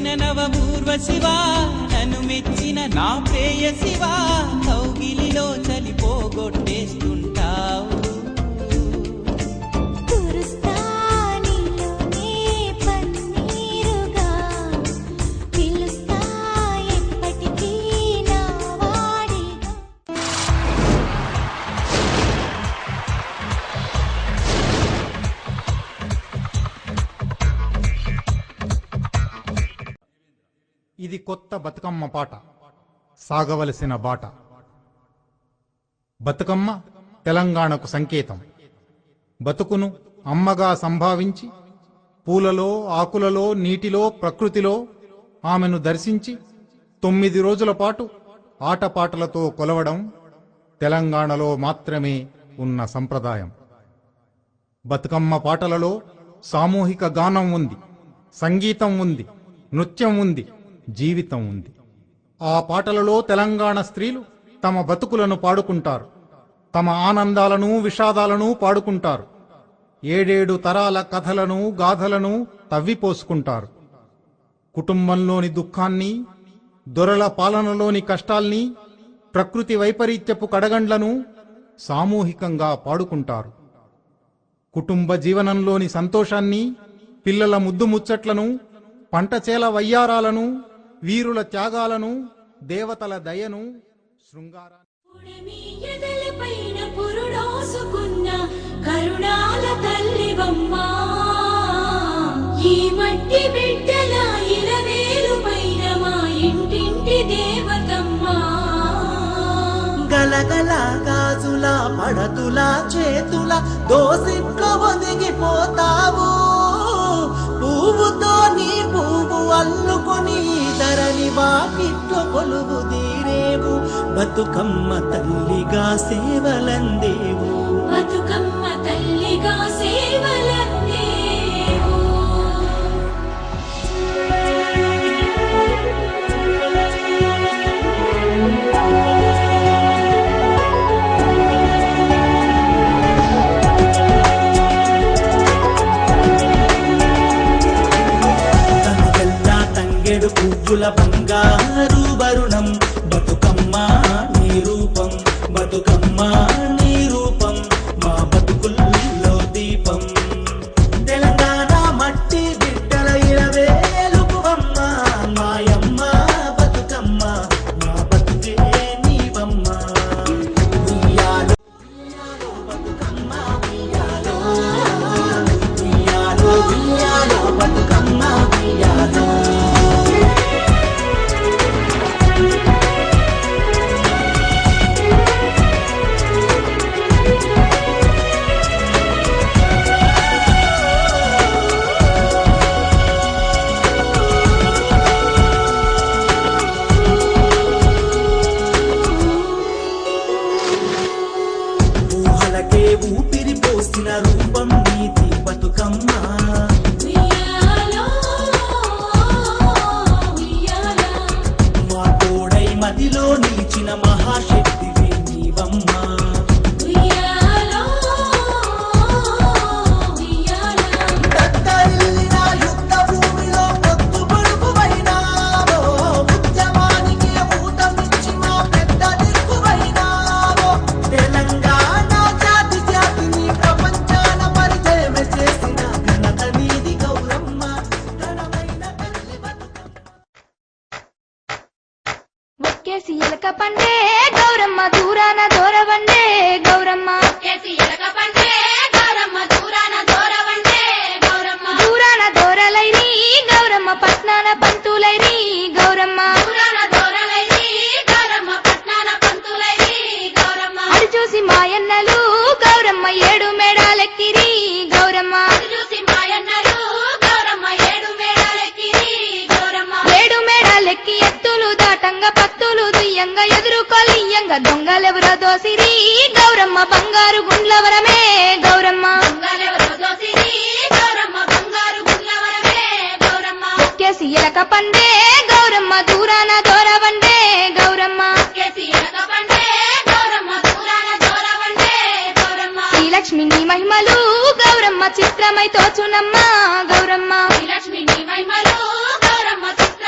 మెచ్చిన నవమూర్వశివా నన్ను మెచ్చిన నా ప్రేయసివా కౌగిలిలో చలిపోగొట్టేస్తుంటావు ఇది కొత్త బతుకమ్మ పాట సాగవలసిన బాట. బతుకమ్మ తెలంగాణకు సంకేతం. బతుకును అమ్మగా సంభావించి పూలలో, ఆకులలో, నీటిలో, ప్రకృతిలో ఆమెను దర్శించి 9 రోజుల పాటు ఆటపాటలతో కొలవడం తెలంగాణలో మాత్రమే ఉన్న సంప్రదాయం. బతుకమ్మ పాటలలో సామూహిక గానం ఉంది, సంగీతం ఉంది, నృత్యం ఉంది, జీవితం ఉంది. ఆ పాటలలో తెలంగాణ స్త్రీలు తమ బతుకులను పాడుకుంటారు, తమ ఆనందాలను, విషాదాలను పాడుకుంటారు. 7 తరాల కథలను, గాథలను తవ్విపోసుకుంటారు. కుటుంబంలోని దుఃఖాన్ని, దొరల పాలనలోని కష్టాల్ని, ప్రకృతి వైపరీత్యపు కడగండ్లను సామూహికంగా పాడుకుంటారు. కుటుంబ జీవనంలోని సంతోషాన్ని, పిల్లల ముద్దు ముచ్చట్లను, పంటచేల వయ్యారాలను, వీరుల త్యాగాలను, దేవతల దయను, శృంగారాన్ని కరుణాల తల్లివమ్మా ఈ మట్టి బిడ్డల ఇలవేలు పైన మా ఇంటింటి దేవతమ్మా గలగల గాజుల పడతుల చేతుల దోసిట్లో ఒదిగిపోతావు పువ్వుతో నీ పువ్వు అల్లుకొని ధరణి వాకిట్లో కొలువు తీరేవు బతుకమ్మ తల్లిగా సేవలందేవు బతుకమ్మ తల్లిగా సేవలందేవు తనుగల్లా తంగెడు పువ్వుల బంగారు వరుణం బతుకమ్మ నీ రూపం బతుకమ్మ నీ రూపం మా బతుకుల్లో దీపం తెలంగాణ మట్టి బిడ్డల ఇలవేలుపువమ్మ మాయమ్మ బతుకమ్మ మా బతుకే నీవమ్మ ఉయ్యాలో బతుకమ్మ ఉయ్యాలో ఉయ్యాలో ఉయ్యాలో బతుకమ్మ ఉయ్యాలో ఊహలకే ఊపిరి పోసిన రూపం నీతి బతుకమ్మ ఉయ్యాలో ఉయ్యాలా మా తోడై మదిలో నిలిచిన మహాశక్తివి నీవమ్మ ఉయ్యాలో ఉయ్యాలా దత్తరిల్లిన యుద్ధ భూమిలో పొత్తు పొడుపువైనావో ఉద్యమానికి ఊతమిచ్చి మా పెద్ద దిక్కువైనావో తెలంగాణ జాతి జాతిని ప్రపంచాన పరిచయం చేసిన ఘనత నీది గౌరమ్మ ఘనమైన తల్లి బతుకమ్మ ఒక్కేసి ఎలక పండే గౌరమ్మ దూరాన దూరవండే గౌరమ్మ కేసి ఎలక పండే గౌరమ్మ దూరాన దూరవండే గౌరమ్మ దూరాన దూరలైరి గౌరమ్మ పట్నాన పంతులైరి గౌరమ్మ దూరాన దూరలైరి గౌరమ్మ పట్నాన పంతులైరి గౌరమ్మ అది చూసి మాయన్నలు గౌరమ్మ 7 మేడాలెక్కిరి గౌరమ్మ అది చూసి మాయన్నలు గౌరమ్మ 7 మేడాలెక్కిరి గౌరమ్మ 7 మేడాలెక్కి ఎత్తులు దాటంగా పత్తులు దుయ్యంగా ఎదురుకొల్లియంగా దొంగలెవరో దోసిరి గౌరమ్మ బంగారు గుండ్లవరమే గౌరమ్మ దొంగలెవరో దోసిరి గౌరమ్మ బంగారు గుండ్లవరమే గౌరమ్మ ఒక్కేసి ఎలక పండే గౌరమ్మ దూరాన దూరవండే గౌరమ్మ కేసి ఎలక పండే గౌరమ్మ దూరాన దూరవండే గౌరమ్మ శ్రీలక్ష్మి నీ మహిమలు గౌరమ్మ చిత్రమై తోచునమ్మ గౌరమ్మ శ్రీలక్ష్మి నీ మహిమలు గౌరమ్మ చిత్ర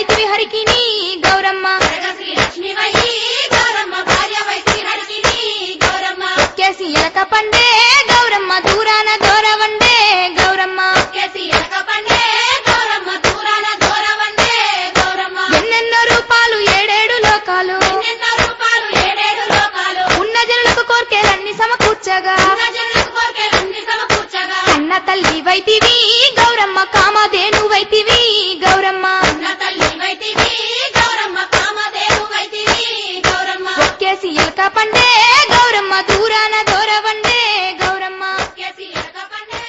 వైతివి హరికిని గౌరమ్మ శ్రీ లక్ష్మి వయ్యి గౌరమ్మ భార్య వైతి హరికిని గౌరమ్మ కేసి ఎలక పండే గౌరమ్మ దూరాన దూరవండే గౌరమ్మ కేసి ఎలక పండే గౌరమ్మ దూరాన దూరవండే గౌరమ్మ ఎన్నెన్నో రూపాలు ఏడేడు లోకాలు ఎన్నెన్నో రూపాలు ఏడేడు లోకాలు ఉన్న జనులకు కోర్కెలన్నీ సమకూర్చగా ఉన్న జనులకు కోర్కెలన్నీ సమకూర్చగా కన్న తల్లి వైతివి గౌరమ్మ కామధేను వైతివి గౌరమ్మ నా తల్లి వైతివి గౌరమ్మ కామధేను వైతివి గౌరమ్మ కేసి ఎలక పండే గౌరమ్మ దూరాన దూరవండే గౌరమ్మ కేసి ఎలక పండే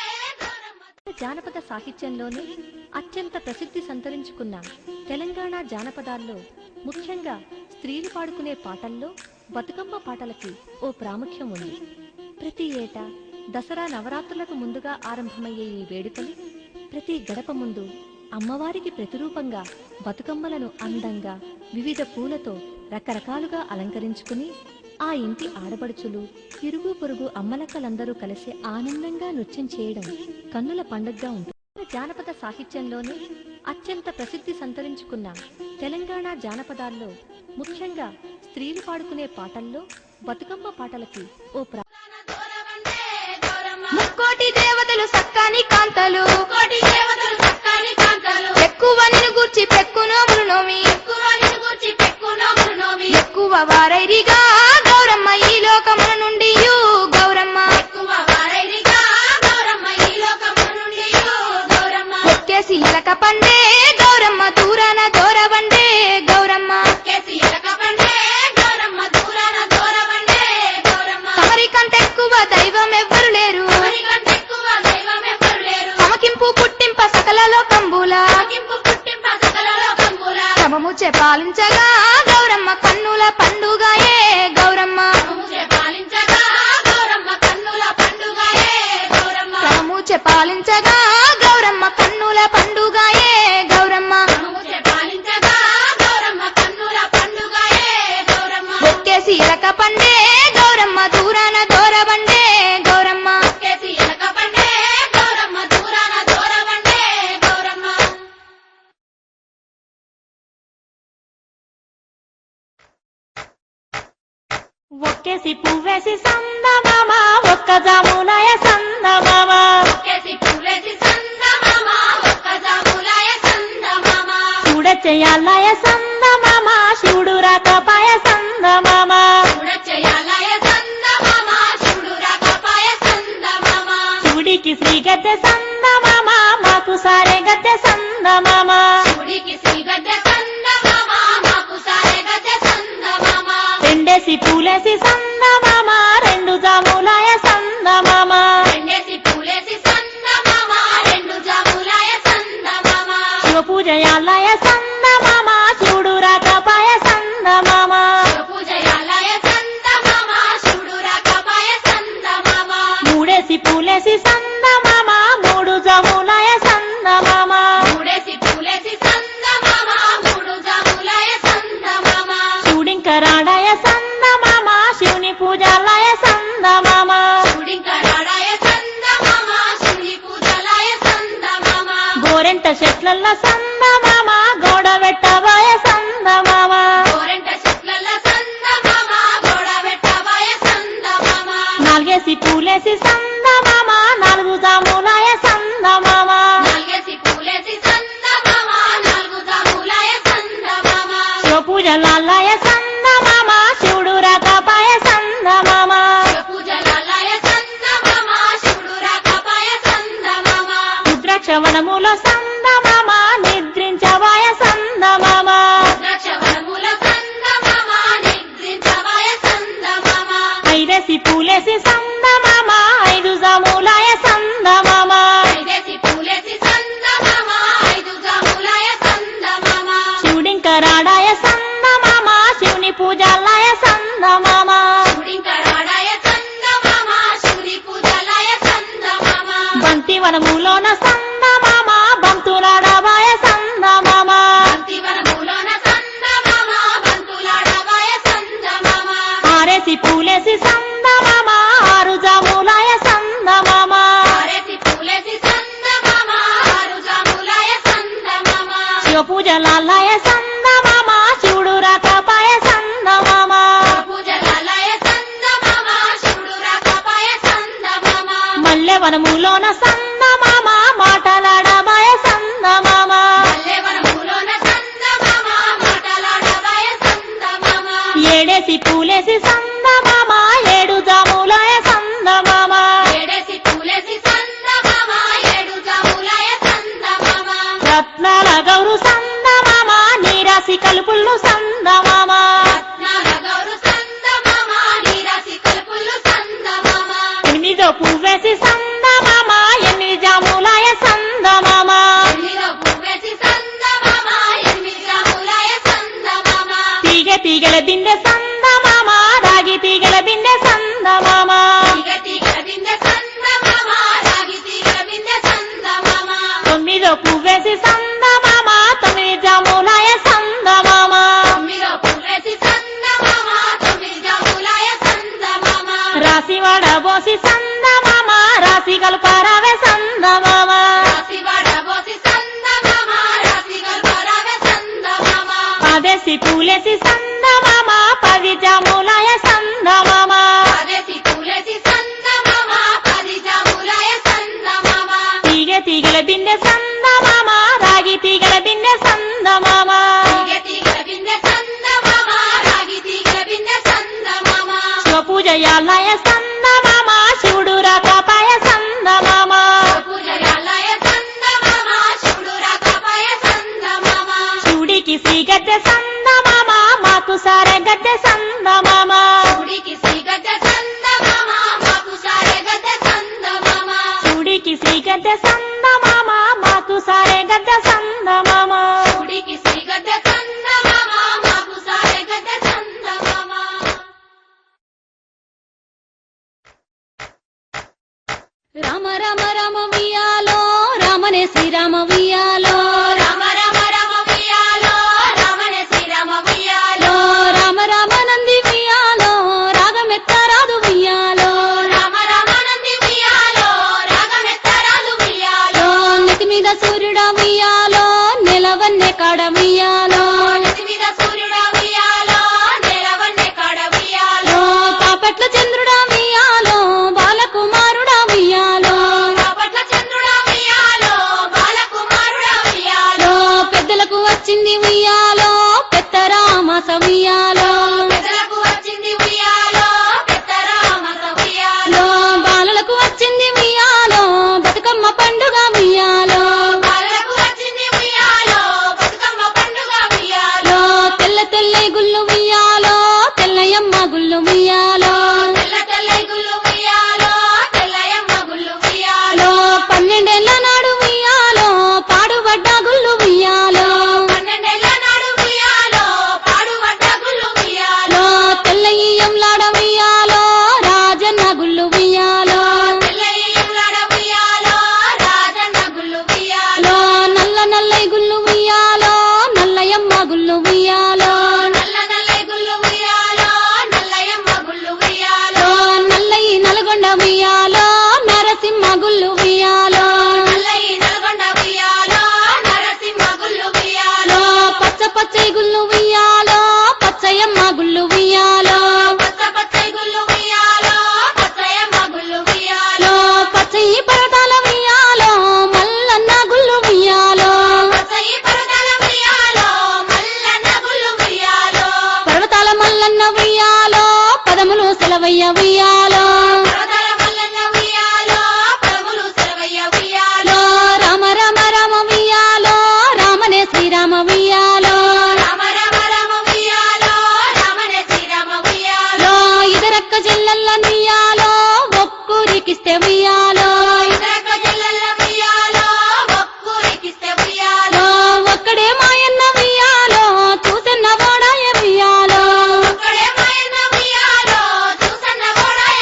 గౌరమ్మ జానపద సాహిత్యంలోనే అత్యంత ప్రసిద్ధి సంతరించుకున్న తెలంగాణ జానపదాల్లో ముఖ్యంగా స్త్రీలు పాడుకునే పాటల్లో బతుకమ్మ పాటలకి ఓ ప్రాముఖ్యం ఉంది. ప్రతి ఏటా దసరా నవరాత్రులకు ముందుగా ఆరంభమయ్యే ఈ వేడుకలు ప్రతి గడప ముందు అమ్మవారికి ప్రతిరూపంగా బతుకమ్మలను అందంగా వివిధ పూలతో రకరకాలుగా అలంకరించుకుని ఆ ఇంటి ఆడపడుచులు ఇరుగు పొరుగు అమ్మలక్కలందరూ కలిసి ఆనందంగా నృత్యం చేయడం కన్నుల పండుగగా ఉంటుంది. జానపద సాహిత్యంలోనే అత్యంత ప్రసిద్ధి సంతరించుకున్న తెలంగాణ జానపదాల్లో ముఖ్యంగా స్త్రీలు పాడుకునే పాటల్లో బతుకమ్మ పాటలకి ఓ ముక్కోటి దేవతలు సక్కాని కాంతలు కోటి దేవతలు చక్కని కాంతలు ఎక్కువ నిన్ను గూర్చి పెక్కునోములు నోమి ఎక్కువ నిన్ను గూర్చి పెక్కునోములు నోమి ఎక్కువ వారైరిగా గౌరమ్మ ఈ లోకముల నుండి గౌరమ్మ ఎక్కువ వారైరిగా గౌరమ్మ ఈ లోకము నుండి గౌరమ్మ కేసి ఎలక పండే గౌరమ్మ దూరాన దూరవండే గౌరమ్మ కేసి ఎలక పండే గౌరమ్మ దూరాన దూరవండే గౌరమ్మ తమరికంటే ఎక్కువ దైవం ఎవ్వరు లేరు ఎవరికంటే ఎక్కువ దైవం ఎవ్వరు లేరు సమకింపు పుట్టింప సకల లోకంబుల తగ్గింపు పుట్టింప సకల లోకంబుల సమముచే పాలించగా గౌరమ్మ కన్నుల పండుగయే గౌరమ్మ సమముచే పాలించగా గౌరమ్మ కన్నుల పండుగయే గౌరమ్మ సమముచే పాలించగా గౌరమ్మ కన్నుల పండుగయే గౌరమ్మ సమముచే పాలించగా గౌరమ్మ కన్నుల పండుగయే గౌరమ్మ ఒక్కేసి ఎలక పండే గౌరమ్మ దూరాన దూరవండే గౌరమ్మ కేసి ఎలక పండే గౌరమ్మ దూరాన దూరవండే గౌరమ్మ ఒక్కేసి పువ్వేసి సందమామ ఒక్క జాములయ సందమామ కేసి పూలేసి సందమామ ఒక్క జాములాయ సందమామ చూడచెయ్యాలయ సందమామ శివుడు రాకపాయ సందమామ చూడచేయాలయ సందమామ శివుడు రాకపాయ సందమామ శివుడికి శ్రీ గద్దె సందమామ మాకు సారే గద్దె సందమామ శివుడికి శ్రీ గద్దె సందమామ మాకు సారే గద్దె సందమామ రెండేసి పూలేసి సందమామ రెండు జాములయ సందమామ రెండేసి పూలేసి సందమామ రెండు జాములాయ సందమామ శివ పూజయాలయ సందమామ శివుడు రాకపాయ సందమామ పూజయాలయ సందమామ శివుడు రాకపాయ సందమామ మూడేసి పూలేసి సందమామ మూడు జాములయ సందమామ మూడేసి పూలేసి సందమామ మూడు జాములాయ సందమామ శివుడింకరాడాయ సందమామ శివుని పూజాలయ సందమామ శివుడింకరాడాయ సందమామ శివుని పూజలాయ సందమామ గోరెంట చెట్లల్ల సందమామ గోడ పెట్టబాయ సందమామ గోరెంట చెట్లల్ల సందమామ గోడ పెట్టబాయ సందమామ నాలుగేసి పూలేసి సందమామ నాలుగు జాములాయ సందమామ నాలుగేసి పూలేసి సందమామ నాలుగు జాములాయ సందమామ శివ పూజలాలయ సందమామ శివుడు రాకపాయ సందమామ పూజలాయ సందమామ శివుడు రాకపాయ సందమామ రుద్రాక్షవనములో సందమామ నిద్రించవాయ సందమామ ద్రాక్షవనముల సందమామ నిద్రించవాయ సందమామ ఐదేసి పూలేసి సందమామ ఐదు జాములాయ సందమామ ఐదేసి పూలేసి సందమామ ఐదు జాములాయ సందమామ శివుడింకరాడాయ సందమామ శివుని పూజాలయ సందమామ శివుడింకరాడాయ సందమామ శివుని పూజలాయ సందమామ బంతివనములోన సందమామ బంతులాడవాయ సందమామ బంతివనములోన సందమామ బంతులాడవాయ సందమామ ఆరేసి పూలేసి సందమామ ఆరు జాములాయ సందమామ ఆరేసి పూలేసి సందమామ ఆరు జాములాయ సందమామ శివ పూజలాలయ పూలేసి సందమామ ఏడు జాములాయ సందమామ ఏడేసి పూలేసి సందమామ ఏడు జాములాయ సందమామ రత్నాల గౌరు సందమామ నీరాసి కలుపుళ్ళు సందమామ రత్నాల గౌరు సందమామ నీరాసి కలుపుళ్ళు సందమామ ఎనిమిదో పువ్వేసి సందమామ ఎనిమిది జాములాయ సందమామ ఎనిమిదో పువ్వేసి సందమామ ఎనిమిది జాములాయ సందమామ తీగల బిందె సందమామ రాగి తీగల బిందె సందమామ తీగ తీగల బిందె సందమామ రాగి తీగల బిందె సందమామ తొమ్మిదో పువ్వేసి సందమామ తొమ్మిది జాములాయ సందమామ తొమ్మిదో పువ్వేసి సందమామ తొమ్మిది జాములాయ సందమామ రాసి వడబోసి సందమామ రాసి కలుపారావే సందమామ రాసి వడబోసి సందమామ రాసి గల్పరావే సందమామ పదేసి పూలేసి సందమామ పది జాములాయ సందమామ పదేసి పూలేసి సందమామ పది జాములాయ సందమామ తీగల బిందె సందమామ రాగి తీగల బిందె సందమామ తీగ తీగల బిందె సందమామ రాగి తీగల బిందె సందమామ శివపూజయాలయ సందమామ శివుడు రాకపాయ సందమామ పూజయాలయ సందమామ శివుడు రాకపాయ సందమామ శివుడికి శ్రీగద్దె సందమామ మాకు సారె గద్దె సందమామ శివుడికి శ్రీగద్దె సందమామ మాకు సారె గద్దె సందమామ శివుడికి శ్రీగద్దె సందమామ మాకు సారె గద్దె సందమామ శివుడికి శ్రీగద్దె సందమామ మాకు సారె గద్దె సందమామ రామ రామ రామ వియాలో రామనే శ్రీరామ వియాలో రామ రామ రామ వియాలో రామనే శ్రీరామ వియాలో రామ రామ నంది వియాలో రాగమెత్తరాదు వియాలో రామ రామ నంది వియాలో రాగమెత్తరాదు వియాలో నెత్తి మీద సూర్యుడ వియాలో నెలవన్నె కాడ వియాలో నెత్తి మీద సూర్యుడ వియాలో నెలవన్నె కాడ వియాలో పాపట్ల చంద్రుడ వియాలో బాలకుమారుడ వియాలో పట్ల చంద్రుడ వియాలో బాలకుమారుడ వియాలో పెద్దలకు వచ్చింది వియాలో పెద్దరామాస వియాలో పెద్దలకు వచ్చింది వియాలో పెద్దరామస వియాలో బాలలకు వచ్చింది వియాలో బతుకమ్మ పండుగ వియాలో బాలలకు వచ్చింది వియాలో బతుకమ్మ పండుగ వియాలో తెల్ల తెల్ల గుళ్ళు వియాలో తెల్లయమ్మ గుళ్ళు వియాలో తెల్ల తెల్ల గుళ్ళు వియాలో తెల్లయమ్మ గుళ్ళు వియాలో 12 నాడు వియాలో పాడుబడ్డ గుళ్ళు వియాలో 12 నాడు వియాలో పాడుబడ్డ గుళ్ళు వియాలో తెల్లయ్యంలాడ వియాలో రాజన్న గుళ్ళు వియాలో తెల్లయ్యంలాడ వియాలో రాజన్న గుళ్ళు వియాలో నల్ల నల్లై గుళ్ళు వియాలో నల్లయమ్మ గుళ్ళు వియాలో నల్ల నల్ల గుళ్ళు వియాలో నల్లయమ్మ గుళ్ళు వియాలో నల్లయి నల్గొండ వియాలో నరసింహ గుళ్ళు వియాలో నల్లయి నల్గొండ వియాలో నరసింహ గుళ్ళు వియాలో పచ్చ పచ్చై గుళ్ళు వియాలో పచ్చయమ్మ గుళ్ళు వియాలో పచ్చ పచ్చై గుళ్ళు వియాలో పచ్చయమ్మ గుళ్ళు వియాలో పచ్చయి పరదాల వియాలో మల్లన్న గుళ్ళు వియాలో పచ్చయి పరదాల వియాలో మల్లన్న గుళ్ళు వియాలో పర్వతాల మల్లన్న వియాలో పదములు సెలవయ్య వియాలో పరదాల మల్లన్న వియాలో పదములు సెలవయ్య వియాలో రామ రామ రామ వియాలో రామనే శ్రీరామ వియాలో రామ రామ రామ వియాలో రామనే శ్రీరామ వియాలో ఇదరక్క చెల్లెల్ల వియాలో ఒక్కూరికిస్తే వియాలో ఇతరక జల్లెల్ల వియాలో ఒక్కూరికిస్తే వియాలో ఒక్కడే మాయన్న వియాలో చూసన్న వాడాయ వియాలో ఒక్కడే మాయన్న వియాలో చూసన్న గోడాయ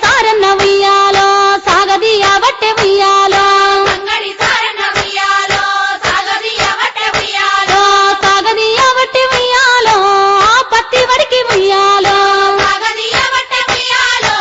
సారన్న ఉయ్యాలో సాగదీయబట్టె ఉయ్యాలో అంగడి సారన్న ఉయ్యాలో సాగదీయబట్టె ఉయ్యాలో సాగదీయబట్టె ఉయ్యాలో ఆ పత్తి వడికి ఉయ్యాలో సాగదీయబట్టె ఉయ్యాలో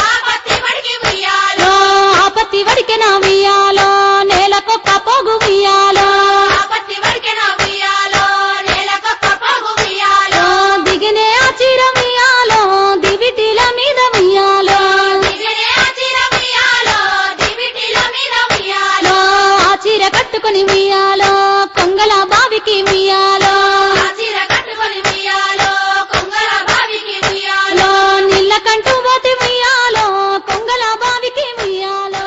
ఆ పత్తి వడికి ఉయ్యాలో ఆ పత్తి వడికి నా ఉయ్యాలో నేలకొక్క పోగు ఉయ్యాలో ఆ పత్తి వడికి నా ఉయ్యాలో నేలకొక్క పోగు ఉయ్యాలో దిగినే ఆ చీర ఉయ్యాలో దివిటీల మీద ఉయ్యాలో దిగినే ఆ చీర ఉయ్యాలో దివిటీల మీద ఉయ్యాలో ఆ చీర కట్టుకొని ఉయ్యాలో కొంగల బావికి ఉయ్యాలో ఆ చీర కట్టుకొని ఉయ్యాలో కొంగల బావికి ఉయ్యాలో నీళ్ళ కంటూ పోతే ఉయ్యాలో కొంగల బావికి ఉయ్యాలో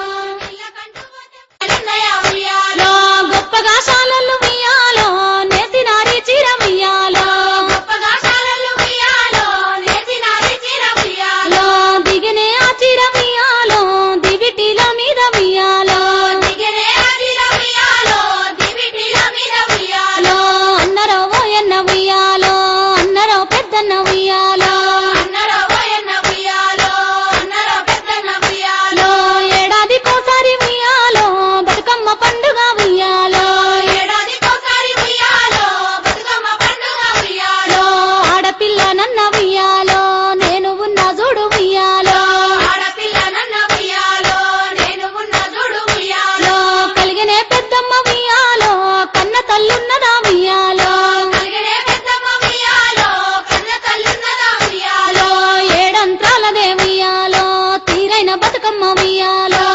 ఇళ్ళకంటూ పోతే ఎన్నయ్య ఉయ్యాలో గొప్పగా శాలలు ఉయ్యాలో నేసినారి చీర ఉయ్యాలో గొప్పగా శాలలు ఉయ్యాలో నేసినారి చీర ఉయ్యాలో దిగినే ఆ చీర ఉయ్యాలో దివిటీల మీద ఉయ్యాలో దిగినే ఆ చీర ఉయ్యాలో దివిటీల మీద ఉయ్యాలో అన్నరో ఓయన్న ఉయ్యాలో అన్నరో పెద్దన్న ఉయ్యాలో అన్నరో ఓయన్న ఉయ్యాలో అన్నరో పెద్దన్న ఉయ్యాలో ఏడాదికోసారి ఉయ్యాలో బతుకమ్మ పండుగ ఉయ్యాలో ఏడాదికోసారి ఉయ్యాలో బతుకమ్మ పండుగ ఉయ్యాలో ఆడపిల్ల నన్న ఉయ్యాలో నేను ఉన్న చూడు ఉయ్యాలో ఆడపిల్ల నన్న ఉయ్యాలో నేను ఉన్న చూడు ఉయ్యాలో కలిగినే పెద్దమ్మ ఉయ్యాలో కన్న తల్లున్నదా ఉయ్యాలో కలిగినే పెద్దమ్మ ఉయ్యాలో కన్న తల్లున్నదా ఉయ్యాలో ఏడంత్రాలదే ఉయ్యాలో తీరైన బతుకమ్మ ఉయ్యాలో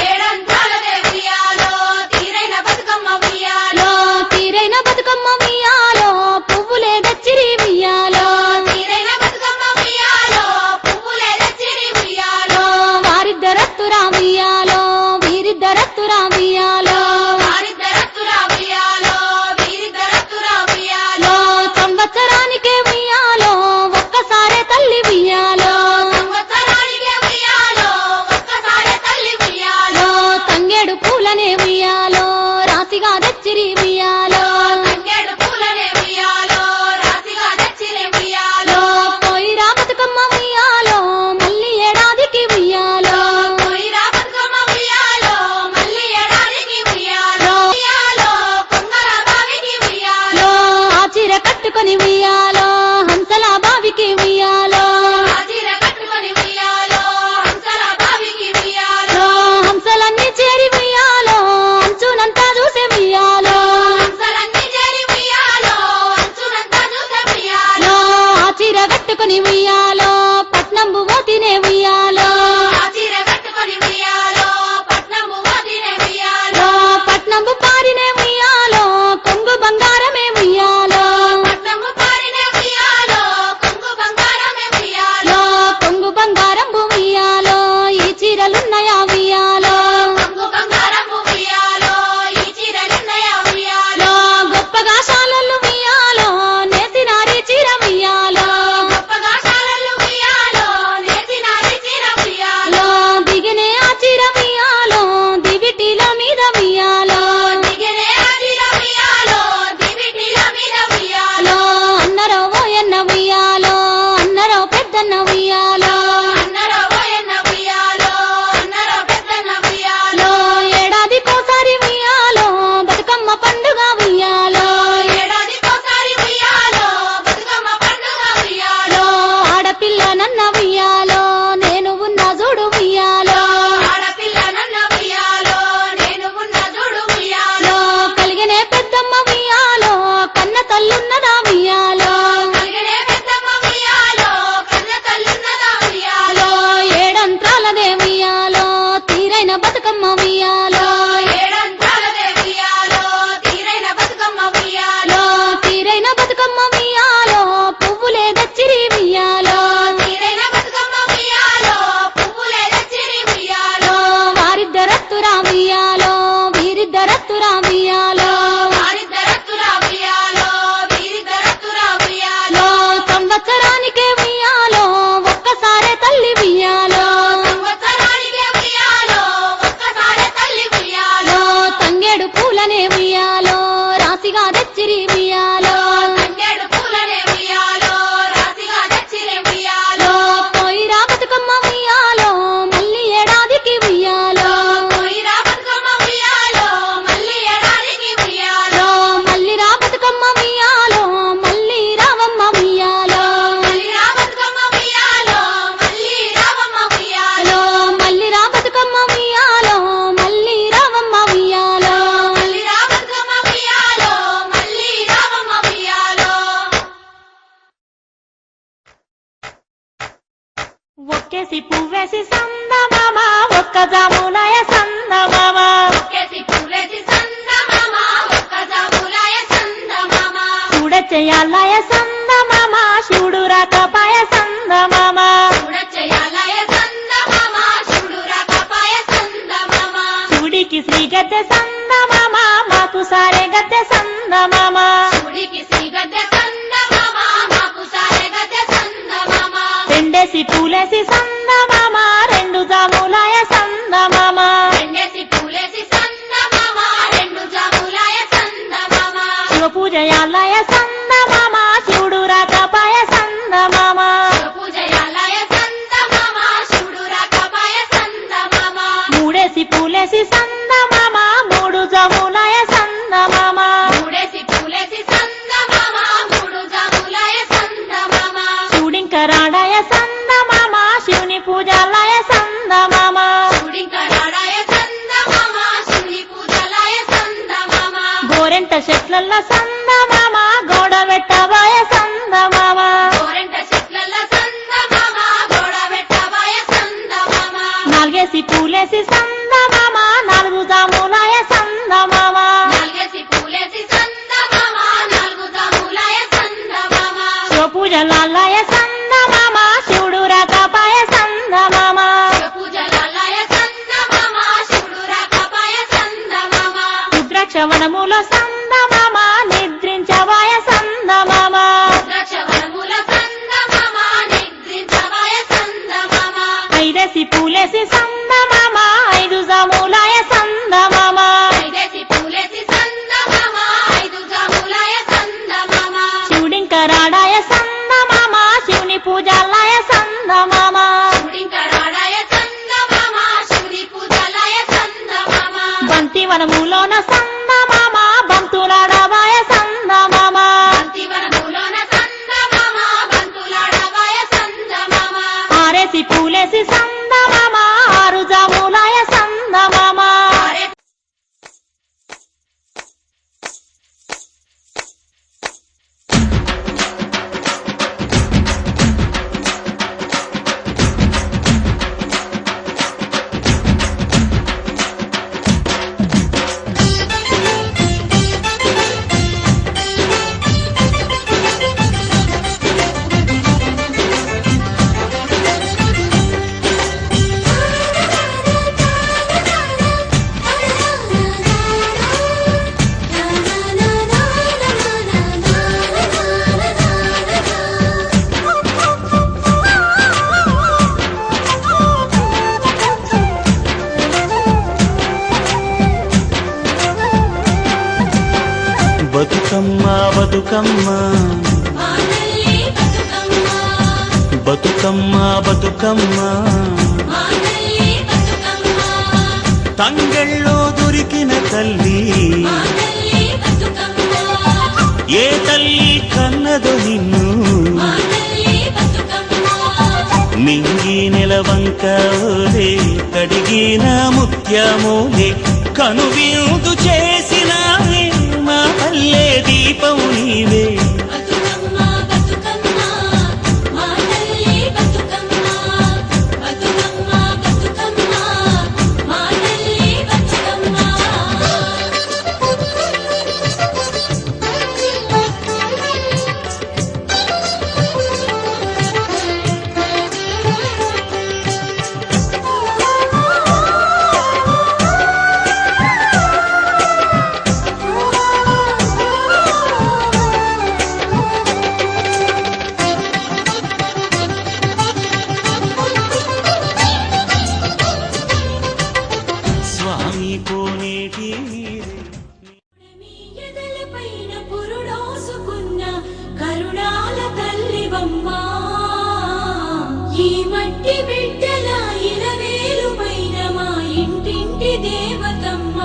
ఏడంతాలదే ఉయ్యాలో తీరైన బతుకమ్మ ఉయ్యాలో తీరైన బతుకమ్మ ఉయ్యాలో పువ్వులే దచ్చిరి ఉయ్యాలో తీరైన బతుకమ్మ ఉయ్యాలో పువ్వులే తెచ్చిరి ఉయ్యాలో వారిద్దరత్తురా ఉయ్యాలో వీరిద్దరత్తురా ఉయ్యాలో వారిద్దరత్తురా ఉయ్యాలో వీరిద్దరత్తురా ఉయ్యాలో సంవత్సరానికే ఉయ్యాలో ఒక్కసారే తల్లి ఉయ్యాలో సంవత్సరానికే ఉయ్యాలో ఒక్కసారి తల్లి ఉయ్యాలో తంగేడు పూలనే ఉయ్యాలో రాశిగా తెచ్చిరి ఉయ్యాలో తంగేడు పూలనే ఉయ్యాలో రాశిగా తెచ్చిరి ఉయ్యాలో పోయిరా బతుకమ్మ ఉయ్యాలో మళ్ళీ ఏడాదికి ఉయ్యాలో పోయిరా బతుకమ్మ ఉయ్యాలో మళ్ళీ ఏడాదికి ఉయ్యాలో ఉయ్యాలో కొంగల బావికి ఉయ్యాలో ఆ చీర కట్టుకొని ఉయ్యాలో హంసల బావికి ఉయ్యాలో ఆ చీర కట్టుకొని ఉయ్యాలో హంసల బావికి ఉయ్యాలో హంసలన్నీ చేరి ఉయ్యాలో అంచునంతా చూసే ఉయ్యాలో హంసలన్నీ చేరి ఉయ్యాలో అంచునంతా చూసే ఉయ్యాలో ఆ చీర కట్టుకొని ఉయ్యాలో పట్నంబు తినే ఉయ్యాలో ఆ చీర కట్టుకొని ఉయ్యాలో పట్నము వదినే ఉయ్యాలో పట్నంబు పారినే ఉయ్యాలో కొంగు బంగారమే ఉయ్యాలో పట్నము పారినే ఉయ్యాలో కొంగు బంగారమే ఉయ్యాలో కొంగు బంగారంబు ఉయ్యాలో ఈ చీరలున్నయా ఉయ్యాలో కొంగు బంగారము ఉయ్యాలో ఈ చీరలున్నయ ఉయ్యాలో గొప్పగా శాలలు ఉయ్యాలో నేసినారి చీర ఉయ్యాలో గొప్పగా శాలలు ఉయ్యాలో నేసినారి చీర ఉయ్యాలో దిగినే ఆ చీర ఉయ్యాలో దివిటీల మీద ఉయ్యాలో దిగినే ఆ చీర ఉయ్యాలో దివిటీల మీద ఉయ్యాలో అన్నరో ఓయన్న ఉయ్యాలో అన్నరో పెద్దన్న ఉయ్యాలో అన్నరో ఓయన్న ఉయ్యాలో అన్నరో సందమామ ఒక్క జాములాయ సందమామ ఒక్కేసి పూలేసి సందమామ ఒక్క జాములాయ సందమామ చూడచేయాలయ సందమామ శివుడు రాకపాయ సందమామ చూడచేయాలయ సందమామ శివుడు రాకపాయ సందమామ శివుడికి శ్రీ గద్దె సందమామ మాకు సారే గద్దె సందమామ శివుడికి శ్రీ గద్దె సందమామ మాకు సారె గద్దె సందమామ రెండేసి పూలేసి సందమామ రెండు జాములాయ సందమామ రెండేసి పూలేసి సందమామ రెండు జాములాయ సందమామ శివ పూజయాలయ సందమామ శివుడు రాకపాయ సందమామ పూజయాలయ సందమామ శివుడు రాకపాయ సందమామ మూడేసి పూలేసి సందమామ మూడు జాములాయ సందమామ మూడేసి పూలేసి సందమామ మూడు జాములాయ సందమామ శివుడింక రాడాయ సందమామ శివుని పూజాలయ సందమామ శివుడింకరాడాయ సందమామ శివుని పూజలాయ సందమామ గోరెంట చెట్లల్ల సందమామ గోడ పెట్టబాయ సందమామ గోరెంట చెట్లల్ల సందమామ గోడ పెట్టబాయ సందమామ నాలుగేసి పూలేసి సందమామ నాలుగు జాములాయ సందమామ నాలుగేసి పూలేసి సందమామ నాలుగు జాములాయ సందమామ శివ పూజలాలయ సందమామ శివుడు రాకపాయ సందమామ పూజలాయ సందమామ శివుడు రాకపాయ సందమామ రుద్రాక్షవనములో సందమామ నిద్రించవాయ సందమామ ద్రాక్షవనముల సందమామ నిద్రించవాయ సందమామ ఐదేసి పూలేసి సందమామ ఐదు జాములాయ సందమామ ఐదేసి పూలేసి సందమామ ఐదు జాములాయ సందమామ శివుడింక రాడాయ సందమామ శివుని పూజాలయ సందమామ శివుడింకరాడాయ సందమామ శివుని పూజలాయ సందమామ బంతివనములోన సందమామ బంతులాడవాయ సందమామ బంతివనములోన సందమామ బంతులాడవాయ సందమామ ఆరేసి పూలేసి సందమామ ఆరు జాములాయ సందమామ బతుకమ్మ బతుకమ్మ మానల్లి బతుకమ్మ బతుకమ్మ బతుకమ్మ మానల్లి బతుకమ్మ తంగెళ్ళో దొరికిన తల్లి మానల్లి బతుకమ్మ ఏ తల్లి కన్నదో నిన్ను మానల్లి బతుకమ్మ మింగి నెలవంక ఓలే కడిగిన ముత్యమోలే కనువిందు చేసిన మా పల్లె దీపం నీవే బతుకమ్మ బతుకమ్మ మానల్లి బతుకమ్మ బతుకమ్మ బతుకమ్మ మానల్లి బతుకమ్మ స్వామి కోనేటి నీరే మీ ఎదలపైన పురుడోసుకున్న కరుణాల తల్లివమ్మ ఈ మట్టి బిడ్డల ఇలవేలు పైన మా ఇంటింటి దేవతమ్మ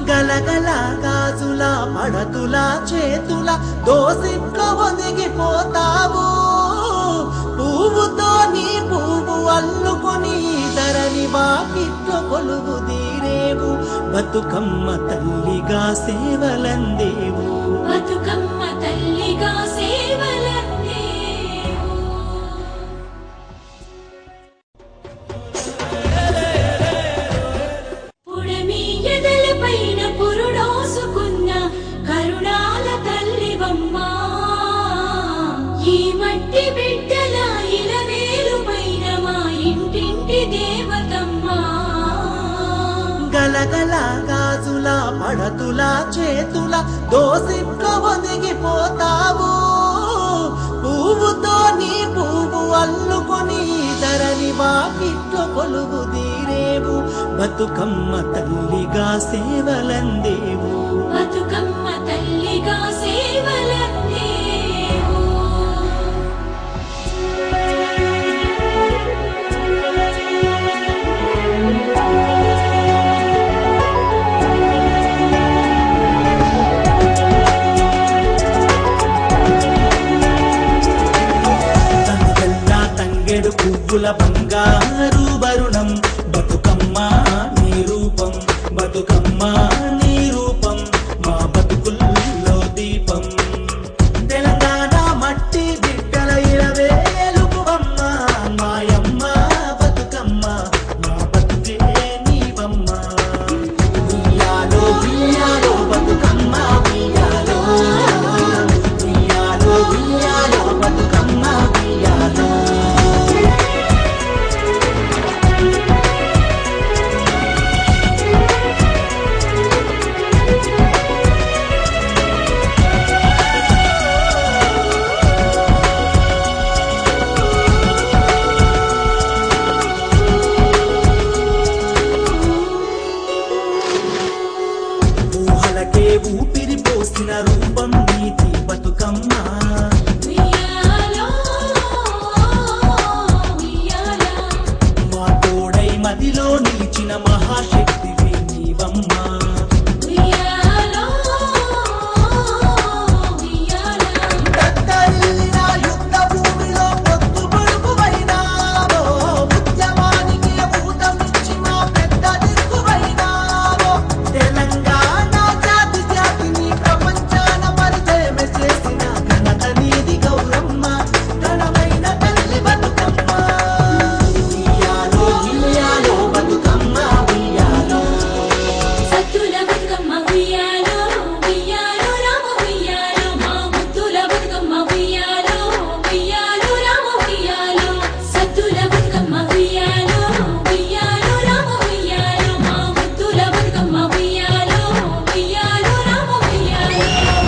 గలగల గాజుల పడతుల చేతుల దోసిట్లో ఒదిగిపోతావు పువ్వుతో నీ పువ్వు అల్లుకొని ధరణి వాకిట్లో కొలువు తీరేవు బతుకమ్మ తల్లిగా సేవలందేవు బతుకమ్మ తల్లిగా సేవల గలగల గాజుల పడతుల చేతుల దోసిట్లో ఒదిగిపోతావు పువ్వుతో నీ పువ్వు అల్లుకొని ధరణి వాకిట్లో కొలువు తీరేవు బతుకమ్మ తల్లిగా సేవలందేవు బతుకమ్మ తల్లిగా సేవలందేవు తంగెల్లా తంగెడు పువ్వుల బంగారు వరుణం బతుకమ్మ నీ రూపం బతుకమ్మ నీ రూపం మా బతుకుల్లో దీపం తెలంగాణ మట్టి బిడ్డల ఇరవేలుపువమ్మ మాయమ్మ బతుకమ్మ మా బతుకే నీవమ్మ ఉయ్యాలో ఉయ్యాలో బతుకమ్మ ఉయ్యాలో ఉయ్యాలో ఉయ్యాలో బతుకమ్మ ఉయ్యాలో ఊహలకే ఊపిరి పోసిన రూపం నీతి బతుకమ్మ ఉయ్యాలో ఉయ్యాలో మా తోడై మదిలో నిలిచిన మహాశక్తివి నీవమ్మ ఉయ్యాలో ఉయ్యాలో దత్తరిల్లిన యుద్ధ భూమిలో పొత్తు పడుకువైనావో ఉద్యమానికి ఊతమిచ్చి మా పెద్ద దిక్కువైనావో తెలంగాణ జాతి జాతిని ప్రపంచాన పరిచయం చేసిన ఘనత నీది గౌరమ్మ ఘనమైన తల్లి బతుకమ్మ ఉయ్యాలో ఉయ్యాలో బతుకమ్మ ఉయ్యాలో సత్తుల బతుకమ్మ ఉయ్యాలో ఉయ్యాలో రామ ఉయ్యాలో మా ముద్దుల బతుకమ్మ ఉయ్యాలో ఉయ్యాలో రామ ఉయ్యాలో సత్తుల బతుకమ్మ ఉయ్యాలో ఉయ్యాలో రామ ఉయ్యాలో మా ముద్దుల బతుకమ్మ ఉయ్యాలో ఉయ్యాలో రామ ఉయ్యాలో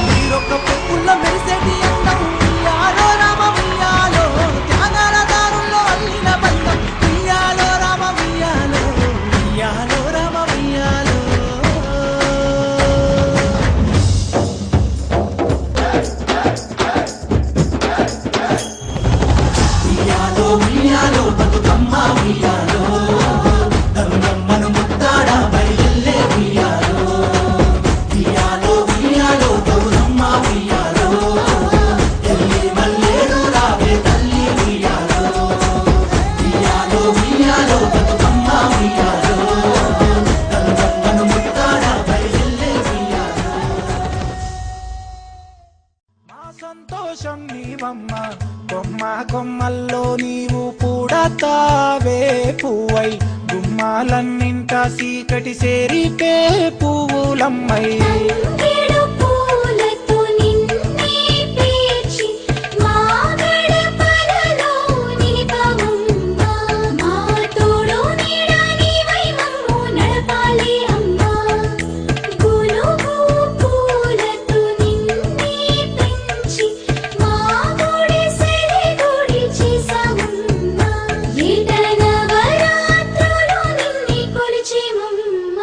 మీరొక్క పువ్వుల్లో మెరిసేటి అందం ఉయ్యాలో రామ ఉయ్యాలో త్యాగాల దారుల్లో అల్లిన బంధం ఉయ్యాలో రామ ఉయ్యాలో ఉయ్యాలో రామ ఉయ్యాలో ఉయ్యాలో ఉయ్యాలో బతుకమ్మ ఉయ్యాలో గంగమ్మను ముద్దాడ బయలెల్లే ఉయ్యాలో ఉయ్యాలో ఉయ్యాలో గౌరమ్మ ఉయ్యాలో ఎల్లి మల్లేరు రావే తల్లి ఉయ్యాలో ఉయ్యాలో ఉయ్యాలో బతుకమ్మ ఉయ్యాలో గంగమ్మను ముద్దాడ బయలెల్లే ఉయ్యాలో మా సంతోషం నీవమ్మ కొమ్మ కొమ్మల్లో నీవు పూడతావే పువ్వై గుమ్మాలన్నింట చీకటి సేరిపే పువ్వులమ్మై తంగేడు పూలతో నిన్నే పేర్చి మా గడపలలో నిలిపవమ్మ మా తోడు నీడ నీవై మమ్ము నడపాలి అమ్మా గునుగు పూలతో నిన్నే పెంచి మా గుడిసెలే గుడి చేసావమ్మ ఏట నవరాత్రులు నిన్నే కొలిచేమమ్మ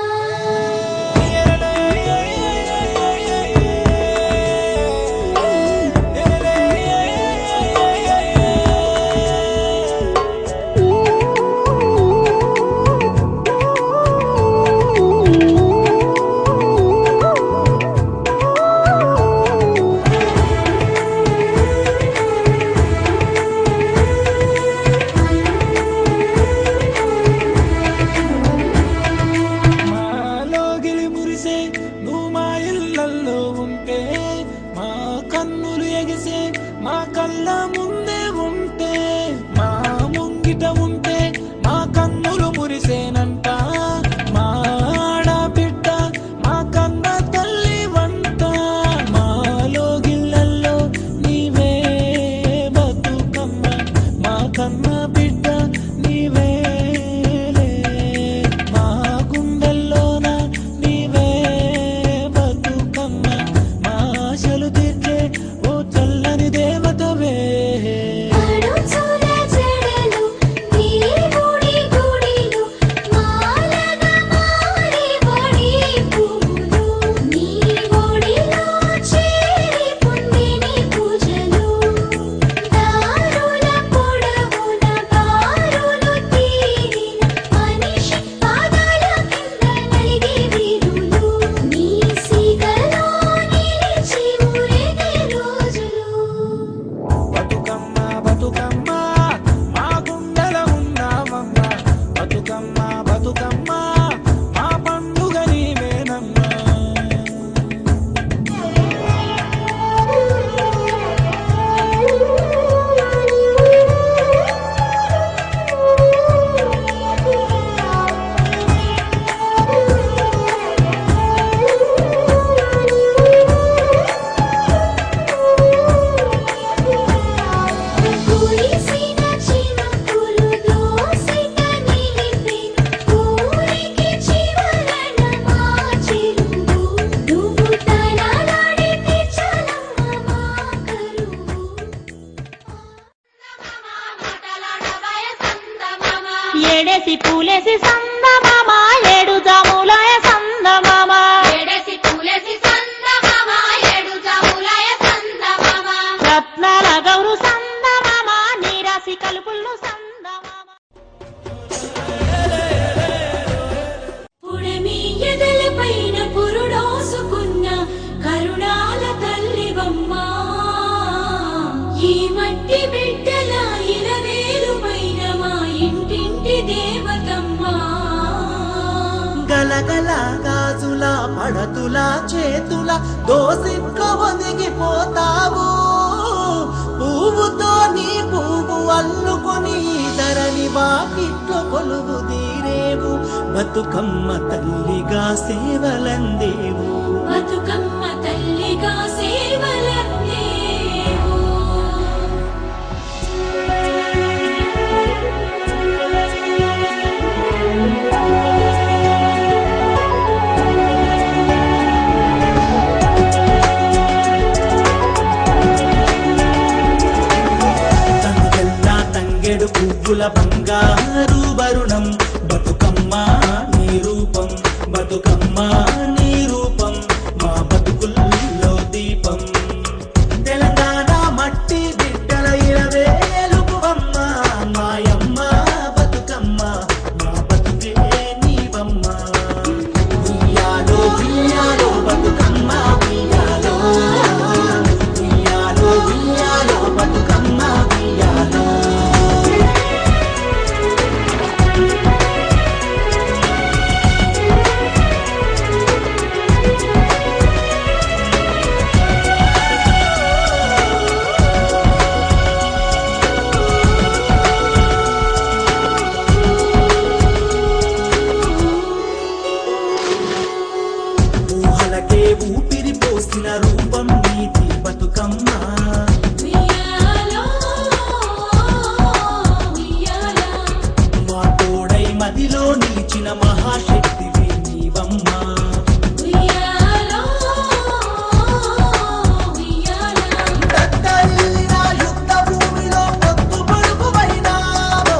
పూలేసి సందమామ ఏడు జాములాయ సందమామ ఏడేసి పూలేసి సందమామ ఏడు జాములాయ సందమామ రత్నాల గౌరు సందమామ నీరాసి కలుపుళ్ళు సందమామ పుడమి ఎదల పైన పురుడోసుకున్న కరుణాల తల్లివమ్మ ఈ మట్టి బిడ్డల ఇలవేలు పైన మా ఇంటింటి దేవతమ్మ గలగల గాజుల పడతుల చేతుల దోసిట్ల ఒదిగిపోతావు పువ్వుతో నీ పువ్వు అల్లుకొని ధరణి వాకిట్లో కొలువు తీరేవు బతుకమ్మ తల్లిగా సేవలందేవు బతుకమ్మ తల్లిగా సేవలందేవు తంగెల్లా తంగెడు పువ్వుల బంగారు వరుణం బతుకమ్మ నీ రూపం బతుకమ్మ నీ రూపం మా బతుకుల్లో దీపం తెలంగాణ మట్టి బిడ్డల ఇరవేలుగువమ్మ మాయమ్మ బతుకమ్మ మా బతుకే నీవమ్మ ఉయ్యాలో ఉయ్యాలో బతుకమ్మ ఉయ్యాలో ఉయ్యాలో ఉయ్యాలో బతుకమ్మ ఉయ్యాలో ఊహలకే ఊపిరి పోసిన రూపం నీతి బతుకమ్మ ఉయ్యాలో ఉయ్యాలో మా తోడై మదిలో నిలిచిన మహాశక్తివి నీవమ్మ ఉయ్యాలో ఉయ్యాలో దత్తరిల్లిన యుద్ధ భూమిలో పొత్తు పడుకువైనావో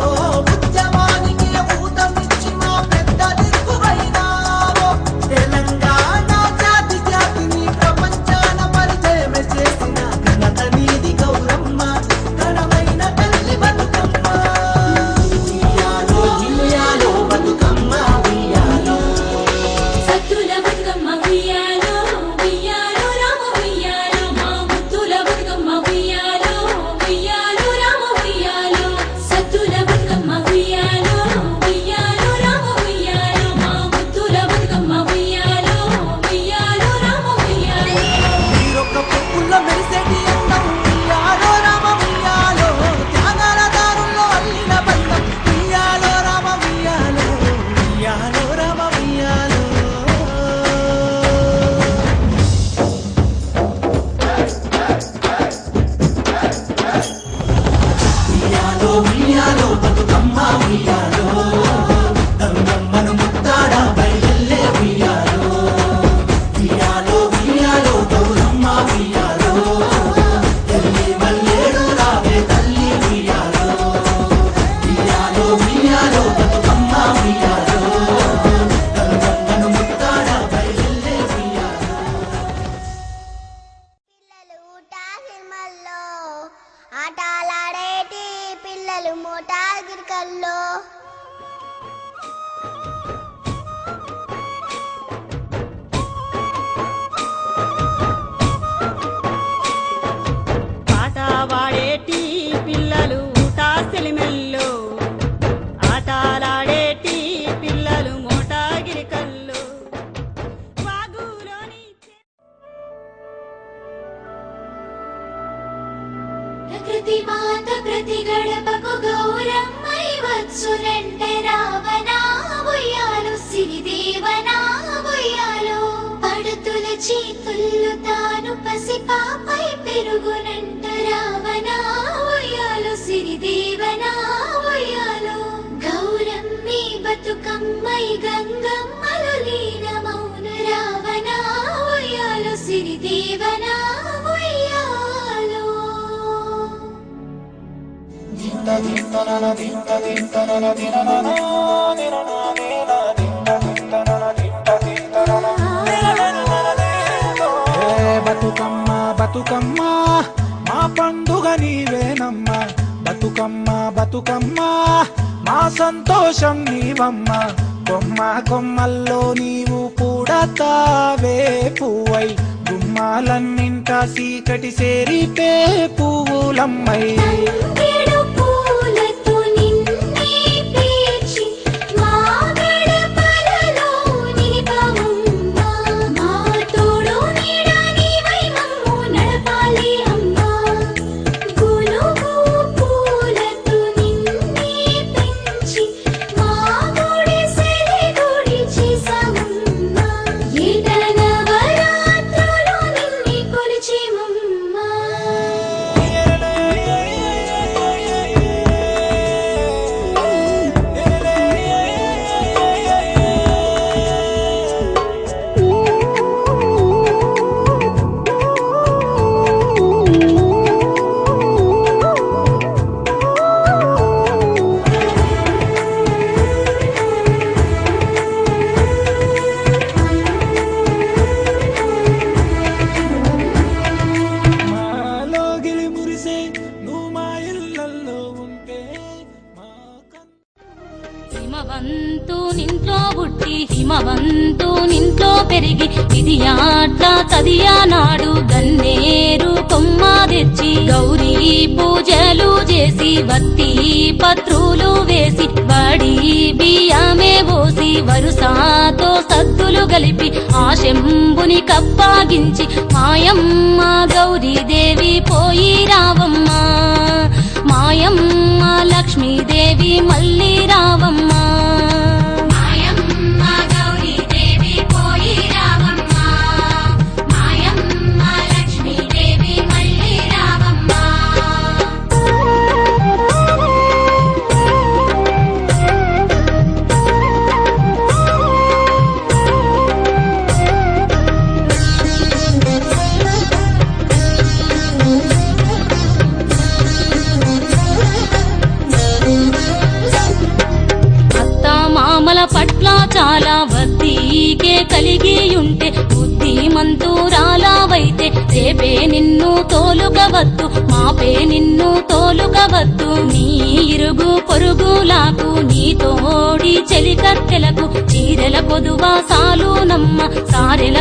ఉద్యమానికి ఊతమిచ్చిన పెద్ద దిక్కువైనావో తెలంగాణ జాతి జాతిని ప్రపంచాన పరిచయం చేసిన ఘనత నీది గౌరమ్మ ఘనమైన తల్లి బతుకమ్మ ఉయ్యాలో ఉయ్యాలో బతుకమ్మ ఉయ్యాలో సత్తుల బతుకమ్మ ఉయ్యాలో ఉయ్యాలో రామ ఉయ్యాలో మా ముత్తుల బతుకమ్మ ఉయ్యాలో ఉయ్యాలో రామ ఉయ్యాలో సత్తుల బతుకమ్మ ఉయ్యాలో ఉయ్యాలో రామ ఉయ్యాలో మా ముత్తుల బతుకమ్మ ఉయ్యాలో ఉయ్యాలో రామ ఉయ్యాలో మీరొక్క పొక్కుల్లో మెరిసేటి అందం ఉయ్యాలో రామ ఉయ్యాలో త్యాగాల దారుల్లో అల్లిన బంధం ఉయ్యాలో రామ ఉయ్యాలో ఉయ్యాలో రామ ఉయ్యాలో ఉయ్యాలో ఉయ్యాలో బతుకమ్మ ఉయ్యాలో గంగమ్మను ముత్తాడ బయలెల్లే ఉయ్యాలో ఉయ్యాలో ఉయ్యాలో గౌరమ్మ ఉయ్యాలో ఎల్లి మల్లేడు రావే తల్లి ఉయ్యాలో ఉయ్యాలో ఉయ్యాలో బతుకమ్మ ఉయ్యాలో గంగమ్మను ముత్తాడ బయలెల్లే ఉయ్యాలో పిల్లలు టాసిమల్లో ఆటలాడేటి పిల్లలు మోటార్ గిరికల్లో పాట వాడేటి పిల్లలు టాసిలిమెల్లో ఆటలాడేటి పిల్లలు మోటాగిరికల్లో వాగులోని ప్రకృతి మాత ప్రతి గడపకు గౌరమ్మై వచ్చునంటే రావనా ఉయ్యాలు సిరిదేవనా ఉయ్యాలు పడుతుల చేతుల్లో తాను పసిపాపై పెరుగునంట రావనా ఉయ్యాలు సిరిదేవనా ఉయ్యాలు గౌరమ్మి బతుకమ్మై గంగమ్మలు లీనమౌన రావనా ఉయ్యాలు సిరిదేవనా ఉయ్యాలు జింద బతుకమ్మ బతుకమ్మ మా పండుగ నీవేనమ్మ బతుకమ్మ బతుకమ్మ మా సంతోషం నీవమ్మ కొమ్మ కొమ్మల్లో నీవు పూడతావే పువ్వై గుమ్మాలన్నింట చీకటి సేరిపే పువ్వులమ్మై తంగేడు పూలతో నిన్నే పేర్చి మా గడపలలో నిలిపవమ్మా మా తోడు నీడ నీవై మమ్ము నడపాలి అమ్మా గునుగు పూలతో నిన్నే పెంచి మా గుడిసెలి గుడి చేసామమ్మా ఏట నవరాత్రులు నిన్నే కొలిచేమమ్మా మాలోగిలి మురిసే నువ్వు మా ఇళ్ళల్లో ఉంటే మా హిమవంతు నింట్లో పుట్టి హిమవంతు నింట్లో పెరిగి ఇది ఆట్ల తదియా నాడు గన్నేరు కొమ్మ తెచ్చి గౌరీ పూజలు చేసి వత్తి పత్రులు వేసి వడి బియ్యమే పోసి వరుసాతో సద్దులు కలిపి ఆ శంభుని కప్పాగించి మాయమ్మ గౌరీదేవి పోయి రావమ్మ మాయమ్మ లక్ష్మీదేవి మళ్ళీ రావమ్మ మాయమ్మ గౌరీదేవి పోయి రావమ్మ మాయమ్మ లక్ష్మీదేవి మళ్ళీ రావమ్మ అత్త మామల పట్ల చాలా వద్దీకే కలిగి ఉంటే బుద్ధిమంతురాలావైతే రేపే నిన్ను తోలుకవద్దు మాపే నిన్ను తోలుకవద్దు నీ ఇరుగు పొరుగులాకు నీ తోడి చెలికత్తెలకు చీరెల పొదువా సాలునమ్మ సారెల